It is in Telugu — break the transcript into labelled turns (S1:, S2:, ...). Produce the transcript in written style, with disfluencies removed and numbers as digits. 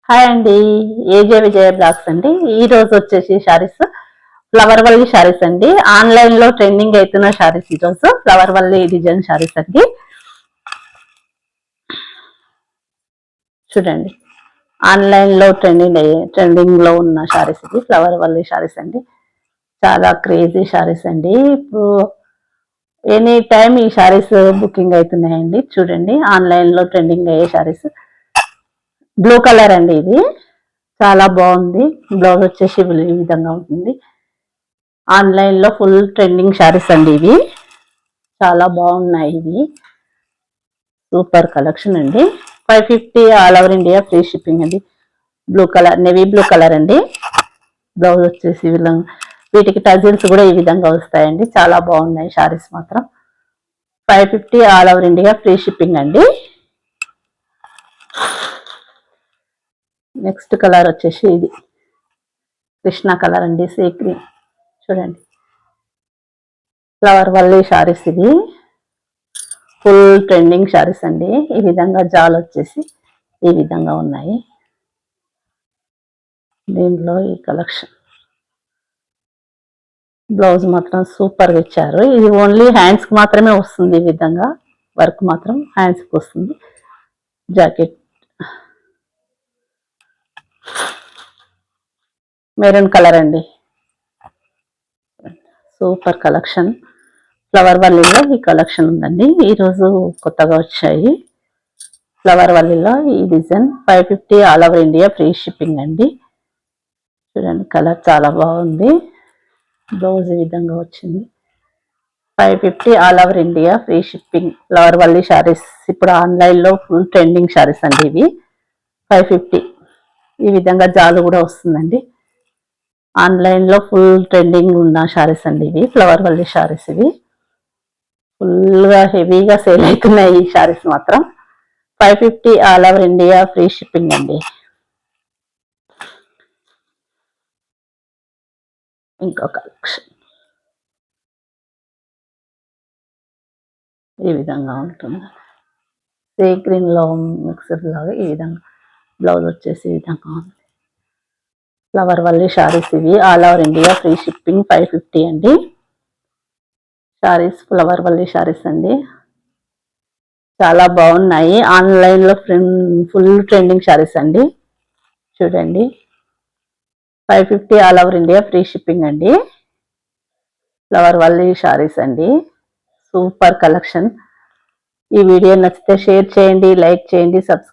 S1: హాయ్ అండి. ఏజే విజయ బ్లాగ్స్ అండి. ఈ రోజు వచ్చేసి శారీస్ ఫ్లవర్ వల్లి శారీస్ అండి. ఆన్లైన్ లో ట్రెండింగ్ అవుతున్న శారీస్ ఈ రోజు ఫ్లవర్ వల్లి డిజైన్ శారీస్ అండి. చూడండి, ఆన్లైన్ లో ట్రెండింగ్ లో ఉన్న శారీస్ ఇది ఫ్లవర్ వల్లి శారీస్ అండి. చాలా క్రేజీ శారీస్ అండి. ఇప్పుడు ఎనీ టైం ఈ శారీస్ బుకింగ్ అవుతున్నాయండి. చూడండి, ఆన్లైన్ లో ట్రెండింగ్ అయ్యే శారీస్. బ్లూ కలర్ అండి ఇది. చాలా బాగుంది. బ్లౌజ్ వచ్చేసి ఈ విధంగా ఉంటుంది. ఆన్లైన్ లో ఫుల్ ట్రెండింగ్ శారీస్ అండి ఇవి. చాలా బాగున్నాయి ఇవి. సూపర్ కలెక్షన్ అండి. 550 all over India free shipping అండి. Blue colour, navy blue colour అండి. బ్లౌజ్ వచ్చేసి వీటికి టజిల్స్ కూడా ఈ విధంగా వస్తాయండి. చాలా బాగున్నాయి శారీస్ మాత్రం. 550 all over India free shipping అండి. నెక్స్ట్ కలర్ వచ్చేసి ఇది కృష్ణ కలర్ అండి. Sea green. చూడండి, ఫ్లవర్ వల్లి శారీస్ ఇది. ఫుల్ ట్రెండింగ్ శారీస్ అండి. ఈ విధంగా జాల్ వచ్చేసి ఈ విధంగా ఉన్నాయి. దీంట్లో ఈ కలెక్షన్ బ్లౌజ్ మాత్రం సూపర్గా ఇచ్చారు. ఇది ఓన్లీ హ్యాండ్స్ కి మాత్రమే వస్తుంది. ఈ విధంగా వర్క్ మాత్రం హ్యాండ్స్ కి వస్తుంది. జాకెట్ మెరూన్ కలర్ అండి. Super collection. ఫ్లవర్ వల్లీలో ఈ కలెక్షన్ ఉందండి. ఈరోజు కొత్తగా వచ్చాయి ఫ్లవర్ వల్లీలో ఈ design. 550 all over India free shipping అండి. చూడండి, కలర్ చాలా బాగుంది. బ్లౌజ్ ఈ విధంగా వచ్చింది. 550 all over India free shipping flower Valli saris. ఇప్పుడు ఆన్లైన్లో ఫుల్ ట్రెండింగ్ శారీస్ అండి ఇవి. 550 ఈ విధంగా జాలు కూడా వస్తుందండి. ఆన్లైన్లో ఫుల్ ట్రెండింగ్ ఉన్న శారీస్ అండి ఇవి. ఫ్లవర్ వల్లి శారీస్ ఇవి. ఫుల్గా హెవీగా సేల్ అవుతున్నాయి ఈ శారీస్ మాత్రం. 550 all over India free shipping అండి. ఇంకో కలెక్షన్ ఈ విధంగా ఉంటుంది. సీ గ్రీన్ లో మిక్సర్ లాగా ఈ విధంగా బ్లౌజ్ వచ్చేసి ఈ విధంగా ఉంది. ఫ్లవర్ వల్లి శారీస్ ఇవి. All over India free shipping. 550 అండి. శారీస్ ఫ్లవర్ వల్లి శారీస్ అండి. చాలా బాగున్నాయి. ఆన్లైన్ లో ఫుల్ ట్రెండింగ్ శారీస్ అండి. చూడండి, 550 all over India free shipping అండి. ఫ్లవర్ వల్లి శారీస్ అండి. Super collection. ఈ వీడియో నచ్చితే షేర్ చేయండి, లైక్ చేయండి, సబ్స్క్రైబ్